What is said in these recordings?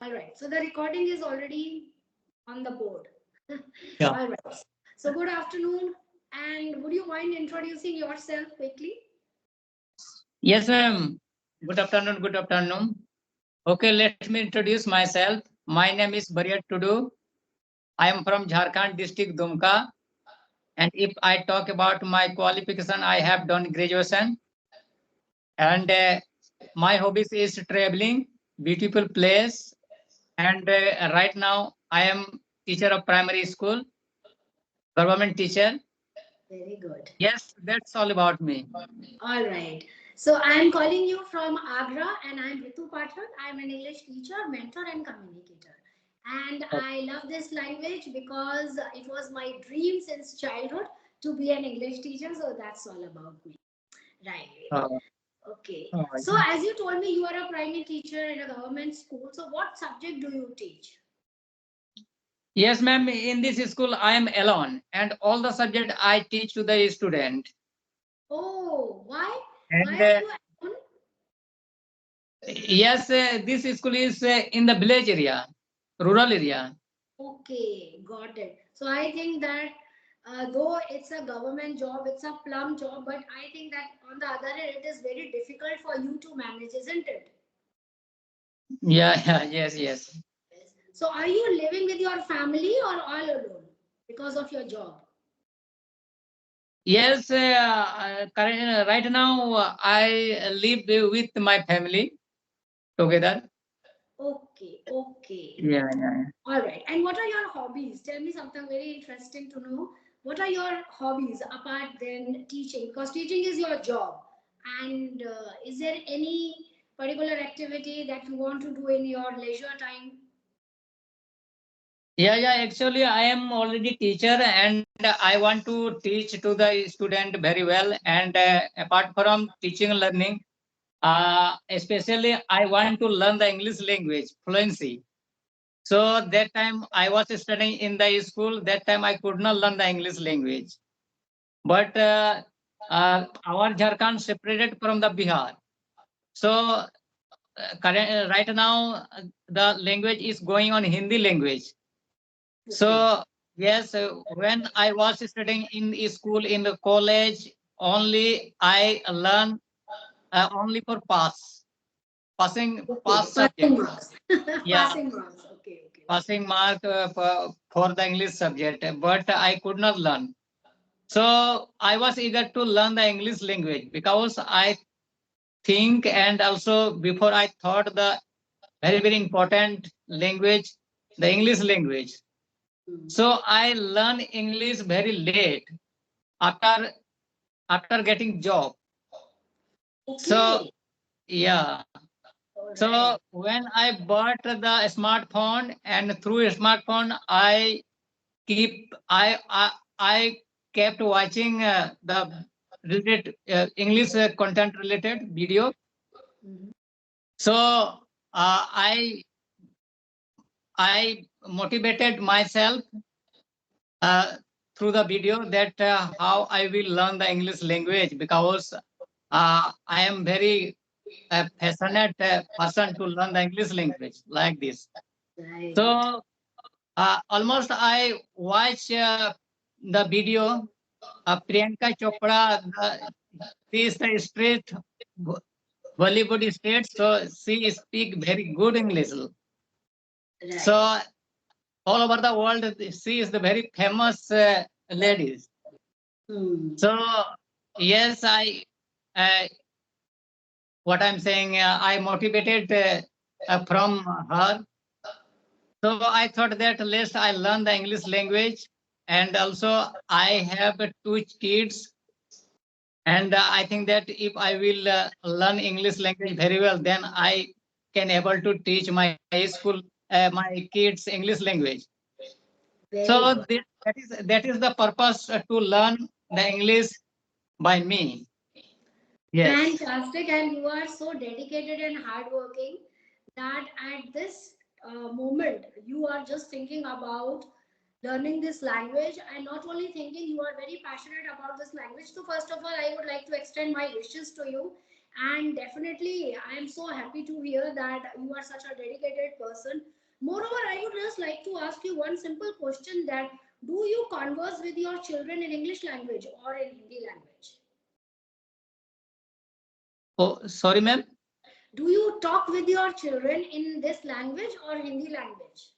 All right. So the recording is already on the board. Yeah. All right. So good afternoon. And would you mind introducing yourself quickly? Yes, ma'am. Good afternoon. Good afternoon. Okay, let me introduce myself. My name is Bariyat Tudu. I am from Jharkhand district, Dumka. And if I talk about my qualification, I have done graduation. And my hobbies is traveling, beautiful place. And right now, I am teacher of primary school, government teacher. Very good. Yes, that's all about me. All right. So I'm calling you from Agra and I'm Ritu Pathak. I'm an English teacher, mentor, and communicator. And I love this language because it was my dream since childhood to be an English teacher. So that's all about me. Right. Uh, Okay. uh, So as you told me, you are a primary teacher in a government school. So what subject do you teach? Yes, ma'am. In this school, I am alone, and all the subject I teach to the student. Oh, why? Why And are you alone? yes, this school is in the village area, rural area. Okay, got it. So I think that though it's a government job, it's a plum job, but I think that on the other hand, it is very difficult for you to manage, isn't it? Yeah, yeah, yes, yes. Yes. So are you living with your family or all alone because of your job? Yes, right now I live with my family together. Okay, okay. Yeah, yeah. All right. And what are your hobbies? Tell me something very interesting to know. What are your hobbies apart than teaching? Because teaching is your job. And is there any particular activity that you want to do in your leisure time? Yeah, yeah. Actually, I am already teacher, and I want to teach to the student very well. And apart from teaching and learning, especially I want to learn the English language fluency. So that time I was studying in the school. That time I could not learn the English language. But our Jharkhand separated from the Bihar. So right now the language is going on Hindi language. Okay. So yes, when I was studying in school in the college, only I learn only for Okay. pass Passing subject. marks. Yeah, Passing marks. Okay, okay. passing mark for the English subject, but I could not learn. So I was eager to learn the English language because I think and also before I thought the very important language, the English language. Hmm. So I learned English very late after getting job. So Okay. yeah. All So right. when I bought the smartphone and through smartphone I kept watching the related English content related video. Mhm. So I motivated myself uh, through the video that how I will learn the English language because I am very passionate person to learn the English language like this. Right. So almost I watch the video Priyanka Chopra, she is the straight Bollywood state, so she speak very good English. So Right. all over the world, she is the very famous lady. Hmm. So yes, uh, what I'm saying, I motivated from her. So I thought that least I learn the English language, and also I have two kids, and I think that if I will learn English language very well, then I can able to teach my school my kids English language. Very So good. that is the purpose to learn the English by me. Yes. Fantastic, and you are so dedicated and hardworking that at this moment you are just thinking about learning this language, and not only thinking, you are very passionate about this language. So, first of all, I would like to extend my wishes to you, And definitely, I am so happy to hear that you are such a dedicated person. Moreover, I would just like to ask you one simple question, that do you converse with your children in English language or in Hindi language? Oh, sorry, ma'am. Do you talk with your children in this language or Hindi language?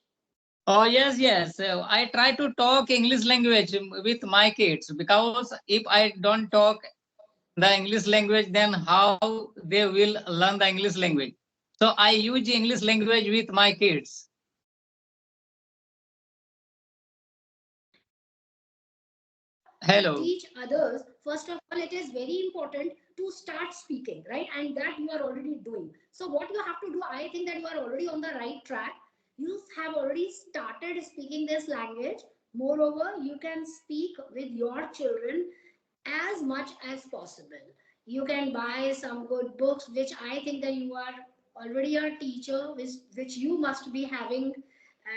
Oh, yes, yes. I try to talk English language with my kids, because if I don't talk the English language, then how they will learn the English language? So I use English language with my kids. Hello. Teach others, first of all, it is very important to start speaking, right? And that you are already doing. So what you have to do, I think that you are already on the right track. You have already started speaking this language. Moreover, you can speak with your children as much as possible. You can buy some good books, which I think that you are already a teacher, which you must be having,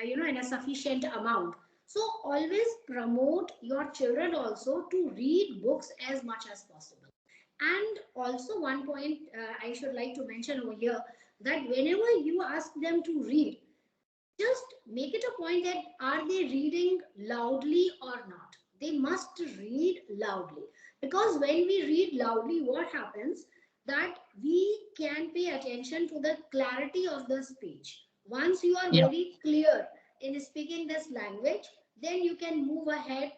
in a sufficient amount. So always promote your children also to read books as much as possible. And also one point I should like to mention over here, that whenever you ask them to read, just make it a point that are they reading loudly or not. They must read loudly, because when we read loudly, what happens, that we can pay attention to the clarity of the speech. Once you are Yeah. very clear in speaking this language, then you can move ahead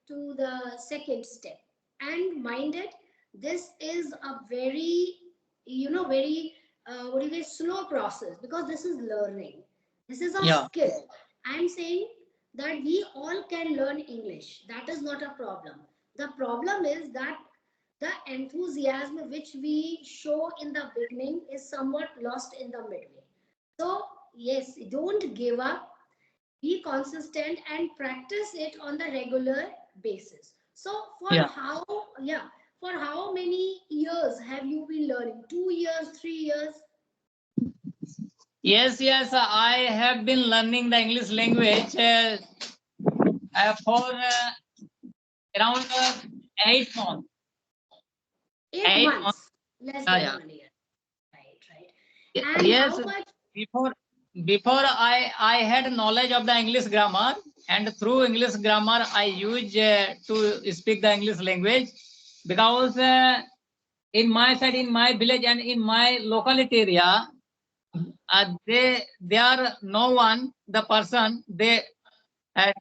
to the second step. And mind it, this is a very, very what do you say, slow process, because this is learning, this is a Yeah. skill. I'm saying that we all can learn English. That is not a problem. The problem is that the enthusiasm which we show in the beginning is somewhat lost in the midway. So, yes, don't give up, be consistent and practice it on the regular basis. So, Yeah. for how many years have you been learning? 2 years, 3 years? Yes, yes. I have been learning the English language for around 8 months. 8 months.8 months, less than Yeah. 1 year. Right, right. And Yes. how much? Before before I had knowledge of the English grammar, and through English grammar I use to speak the English language, because in my side, in my village, and in my locality area, they are no one the person they are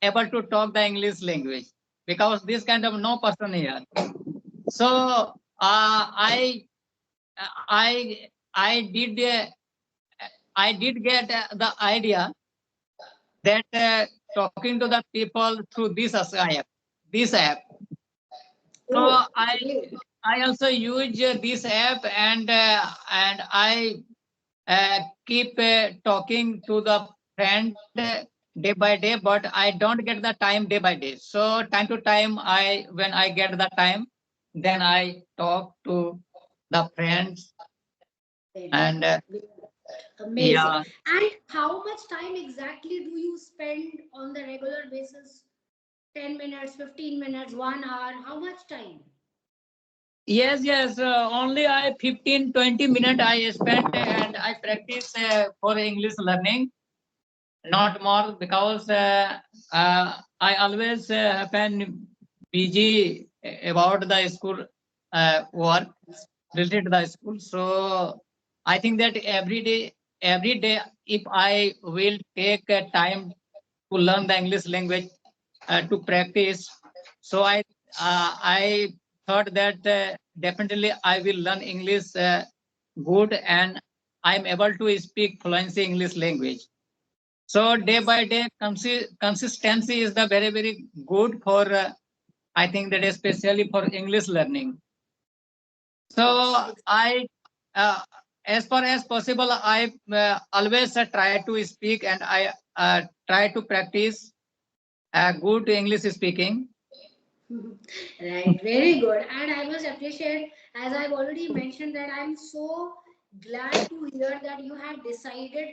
able to talk the English language, because this kind of no person here. So I did I did get the idea that talking to the people through this app. So Oh, I great. I also use this app, and I keep talking to the friend day by day, but I don't get the time day by day. So time to time, when I get the time, then I talk to the friends. Very And good. Amazing. yeah. And how much time exactly do you spend on the regular basis? 10 minutes, 15 minutes, 1 hour? How much time? Yes, yes. Only I 15-20 minutes I spent, and I practice for English learning, not more, because I always been busy about the school work related to the school. So I think that every day, if I will take time to learn the English language, to practice, so I thought that definitely I will learn English good, and I'm able to speak fluency English language. So day by day, consistency is the very, very good for, I think that especially for English learning. So Yes. uh, as far as possible, I always try to speak, and I try to practice good English speaking. Right, very good. And I must appreciate, as I've already mentioned, that I'm so glad to hear that you have decided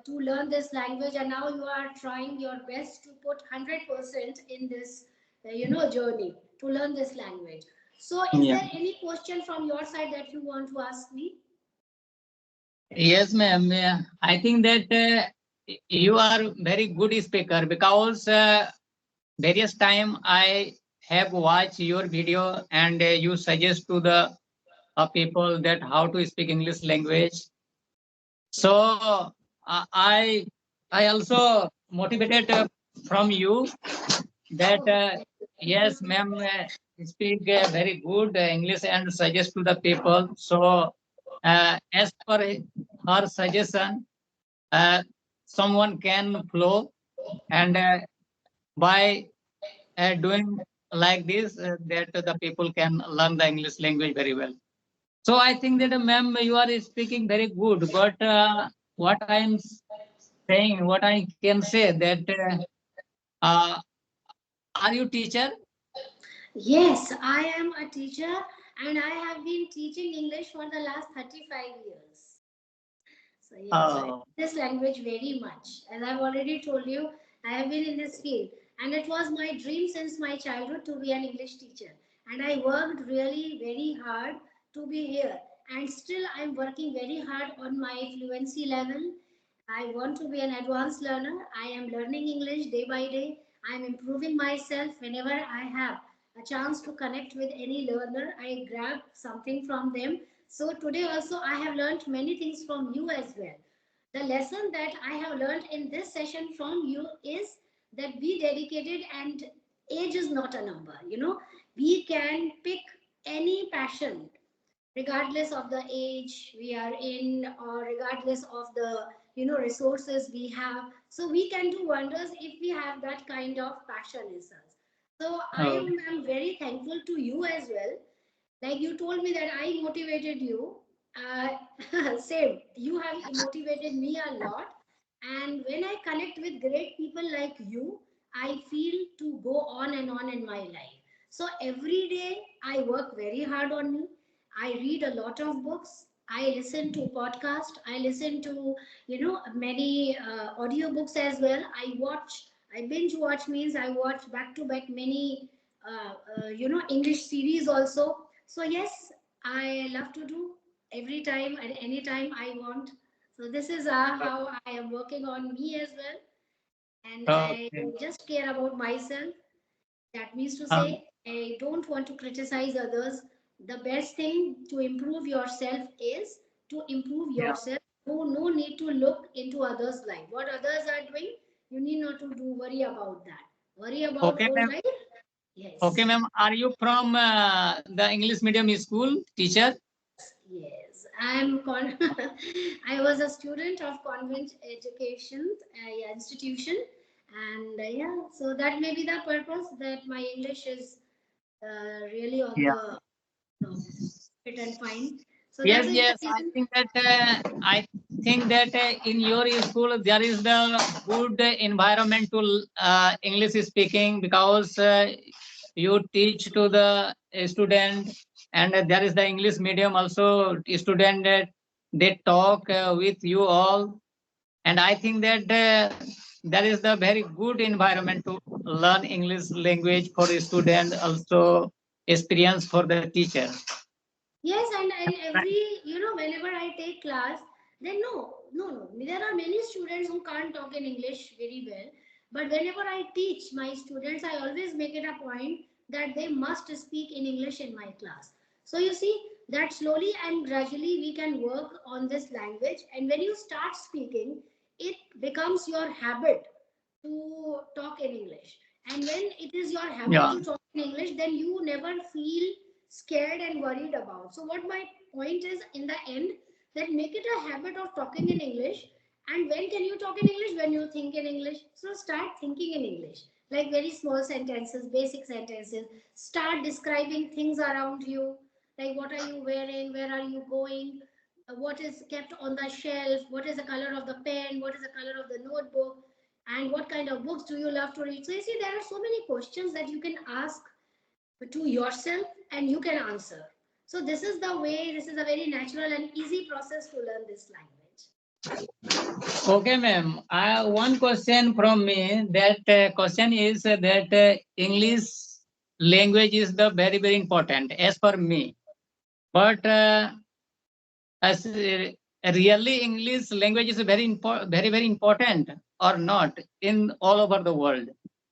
to learn this language, and now you are trying your best to put 100% in this, journey to learn this language. So, is Yeah. there any question from your side that you want to ask me? Yes, ma'am. Yeah. I think that you are very good speaker because various time I have watched your video and you suggest to the people that how to speak English language. So I also motivated from you that Oh, yes, ma'am, speak very good English and suggest to the people. So as per her suggestion, uh, someone can flow and by doing like this, that the people can learn the English language very well. So I think that, ma'am, you are speaking very good. But what I am saying, what I can say that uh, are you teacher? yes, I am a teacher and I have been teaching English for the last 35 years. So yes, I Oh, this language very much. As I've already told you, I have been in this field, and it was my dream since my childhood to be an English teacher. And I worked really very hard to be here. And still, I'm working very hard on my fluency level. I want to be an advanced learner. I am learning English day by day. I'm improving myself whenever I have a chance to connect with any learner. I grab something from them. So today also I have learned many things from you as well. The lesson that I have learned in this session from you is that be dedicated, and age is not a number. We can pick any passion regardless of the age we are in, or regardless of the resources we have. So we can do wonders if we have that kind of passion in us. So I oh, am very thankful to you as well. Like you told me that I motivated you. Same, you have motivated me a lot. And when I connect with great people like you, I feel to go on and on in my life. So every day I work very hard on me. I read a lot of books. I listen to podcast. I listen to many audio books as well. I binge watch, means I watch back to back many English series also. So yes, I love to do every time and any time I want. So this is how I am working on me as well, and I okay. just care about myself. That means to Um, say, I don't want to criticize others. The best thing to improve yourself is to improve yeah. yourself. No need to look into others' life. What others are doing, you need not to do worry about that. Worry about Okay, own ma'am. life. Okay, Yes. ma'am. Are you from the English medium school teacher? Yes, I'm I was a student of convent education yeah, institution, and yeah, so that may be the purpose that my English is really on Yeah. the fit and fine. So that Yes, is the yes. reason. I think that in your school there is the good environment to English speaking because you teach to the student, and there is the English medium also student that they talk with you all, and I think that there is the very good environment to learn English language for a student, also experience for the teacher. Yes, and every whenever I take class, then no. There are many students who can't talk in English very well. But whenever I teach my students, I always make it a point that they must speak in English in my class. So you see that slowly and gradually we can work on this language. And when you start speaking, it becomes your habit to talk in English. And when it is your habit Yeah. to talk in English, then you never feel scared and worried about. So, what my point is in the end, that make it a habit of talking in English. And when can you talk in English? When you think in English. So, start thinking in English, like very small sentences, basic sentences. Start describing things around you, like what are you wearing, where are you going, what is kept on the shelf, what is the color of the pen, what is the color of the notebook, and what kind of books do you love to read. So you see there are so many questions that you can ask to yourself and you can answer. So this is the way, this is a very natural and easy process to learn this language. Okay, ma'am. One question from me. That question is that English. language is the very important as per me. But as really English language is very important or not in all over the world.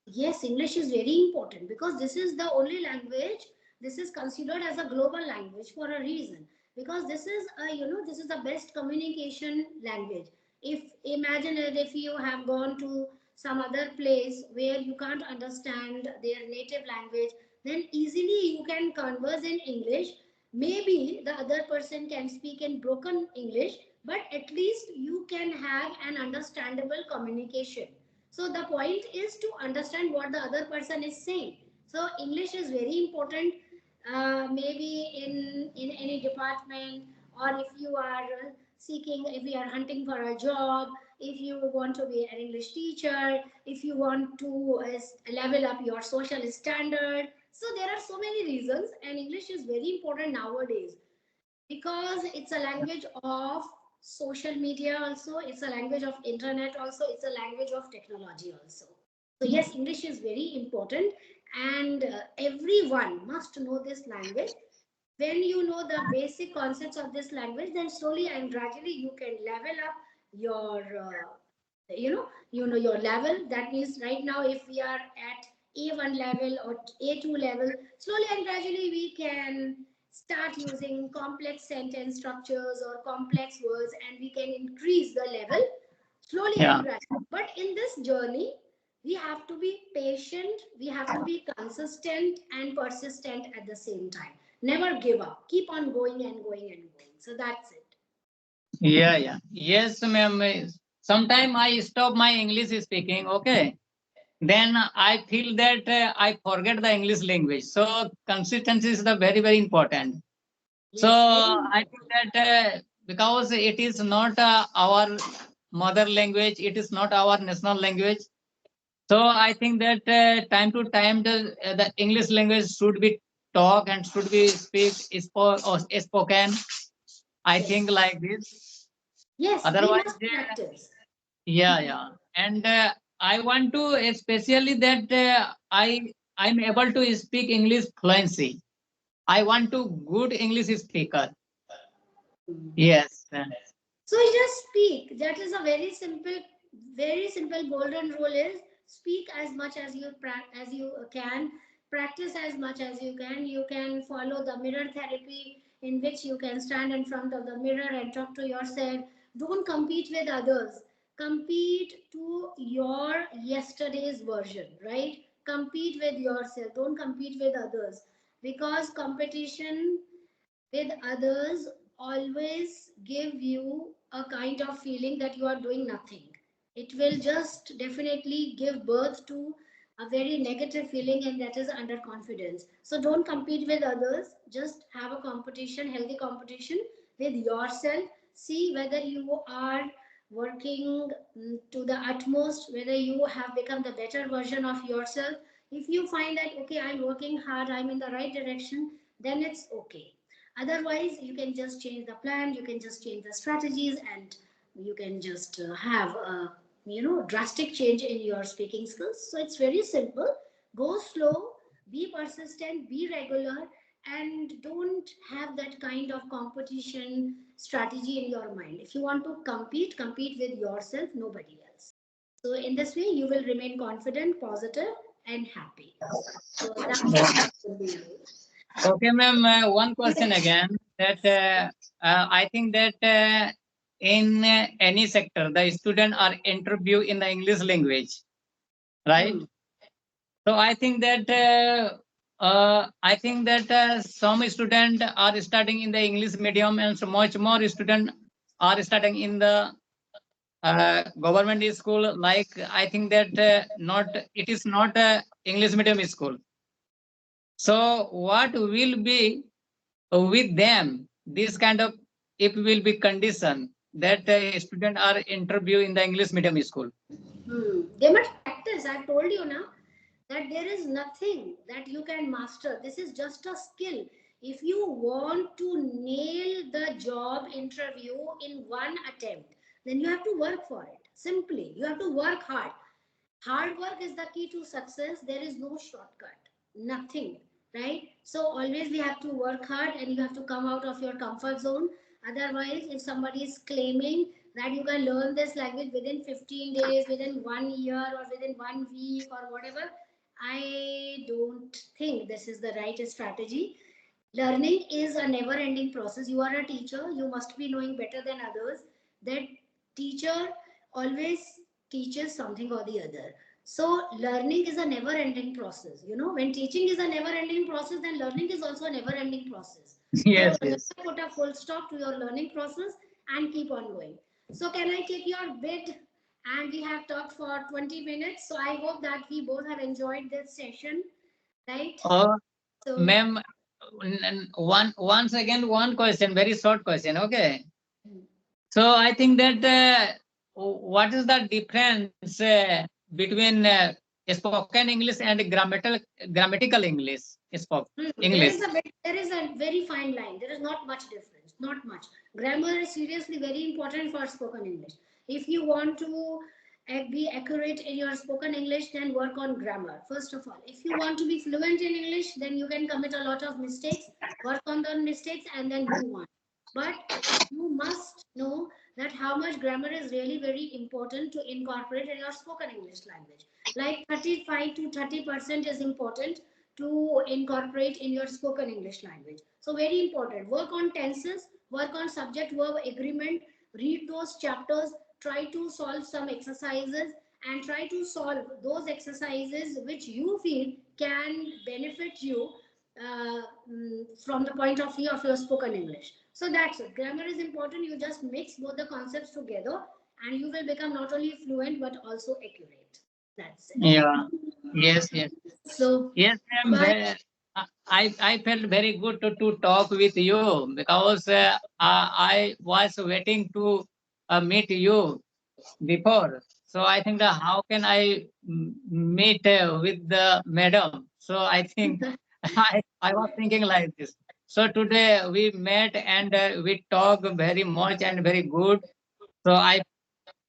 Yes, English is very important because this is the only language. This is considered as a global language for a reason. Because this is a, this is the best communication language. If imagine it, if you have gone to some other place where you can't understand their native language, then easily you can converse in English. Maybe the other person can speak in broken English, but at least you can have an understandable communication. So the point is to understand what the other person is saying. So English is very important. Maybe in any department, or if you are seeking, if you are hunting for a job, if you want to be an English teacher, if you want to level up your social standard. So there are so many reasons, and English is very important nowadays because it's a language of social media also, it's a language of internet also, it's a language of technology also. So yes, English is very important, and everyone must know this language. When you know the basic concepts of this language, then slowly and gradually you can level up your your level. That means right now if we are at A1 level or A2 level, slowly and gradually we can start using complex sentence structures or complex words, and we can increase the level slowly and Yeah. gradually. But in this journey, we have to be patient, we have to be consistent and persistent at the same time. Never give up, keep on going and going and going. So that's it. Yeah. Yes, ma'am. Sometime I stop my English speaking. Okay. Then I feel that I forget the English language. So consistency is the very important. So Yes, very I think important. that because it is not our mother language, it is not our national language. So I think that time to time the English language should be talk and should be or spoken. I think Yes, like this. yes, we Otherwise, must practice. yeah. And I want to especially that I'm able to speak English fluency. I want to good English speaker. Yes. So you just speak. That is a very simple golden rule is speak as much as as you can, practice as much as you can. You can follow the mirror therapy in which you can stand in front of the mirror and talk to yourself. Don't compete with others. Compete to your yesterday's version, right? Compete with yourself. Don't compete with others because competition with others always give you a kind of feeling that you are doing nothing. It will just definitely give birth to a very negative feeling, and that is underconfidence. So don't compete with others, just have a competition, healthy competition with yourself. See whether you are working to the utmost, whether you have become the better version of yourself. If you find that okay, I'm working hard, I'm in the right direction, then it's okay. Otherwise, you can just change the plan, you can just change the strategies, and you can just have a drastic change in your speaking skills. So it's very simple. Go slow, be persistent, be regular, and don't have that kind of competition strategy in your mind. If you want to compete, compete with yourself, nobody else. So in this way, you will remain confident, positive, and happy. So that's the golden rule. Okay, ma'am. One question again. That I think that in any sector, the student are interview in the English language, right? Hmm. So I think that some student are studying in the English medium, and so much more student are studying in the government school. Like I think that not it is not a English medium school. So what will be with them this kind of if will be condition that student are interview in the English medium school. They must practice. I've told you now that there is nothing that you can master. This is just a skill. If you want to nail the job interview in one attempt, then you have to work for it. Simply, you have to work hard. Hard work is the key to success. There is no shortcut. Nothing, right? So always we have to work hard and you have to come out of your comfort zone. Otherwise, if somebody is claiming that you can learn this language within 15 days, within 1 year, or within 1 week, or whatever, I don't think this is the right strategy. Learning is a never ending process. You are a teacher, you must be knowing better than others that teacher always teaches something or the other. So learning is a never ending process. You know, when teaching is a never ending process, then learning is also a never ending process. So Yes, never yes. put a full stop to your learning process and keep on going. So can I take your bid? And we have talked for 20 minutes. So I hope that we both have enjoyed this session, right? Oh, So ma'am, once again, one question, very short question. Okay. So I think that what is the difference between spoken English and grammatical English? Spoke There English. is a bit, there is a very fine line. There is not much difference. Not much. Grammar is seriously very important for spoken English. If you want to be accurate in your spoken English, then work on grammar. First of all, if you want to be fluent in English, then you can commit a lot of mistakes. Work on those mistakes and then move on. But you must know that how much grammar is really very important to incorporate in your spoken English language. Like 35 to 30% is important to incorporate in your spoken English language. So very important. Work on tenses, work on subject verb agreement, read those chapters, try to solve some exercises and try to solve those exercises which you feel can benefit you from the point of view of your spoken English. So that's it. Grammar is important. You just mix both the concepts together and you will become not only fluent but also accurate. That's it. Yeah. Yes, yes. So, Yes, ma'am. bye. I felt very good to talk with you because I was waiting to meet you before. So I think that how can I meet with the madam? So I think I was thinking like this. So today we met and we talked very much and very good. So I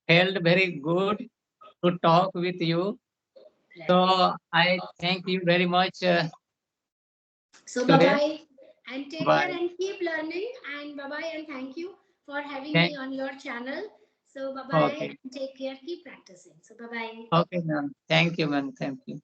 felt very good to talk with you. Right. So I thank you very much So bye today. bye and take care Bye. and keep learning and bye bye and thank you for having Thank. me on your channel. So bye bye Okay. and take care. Keep practicing. So bye bye. Okay, ma'am. Thank you, ma'am. Thank you.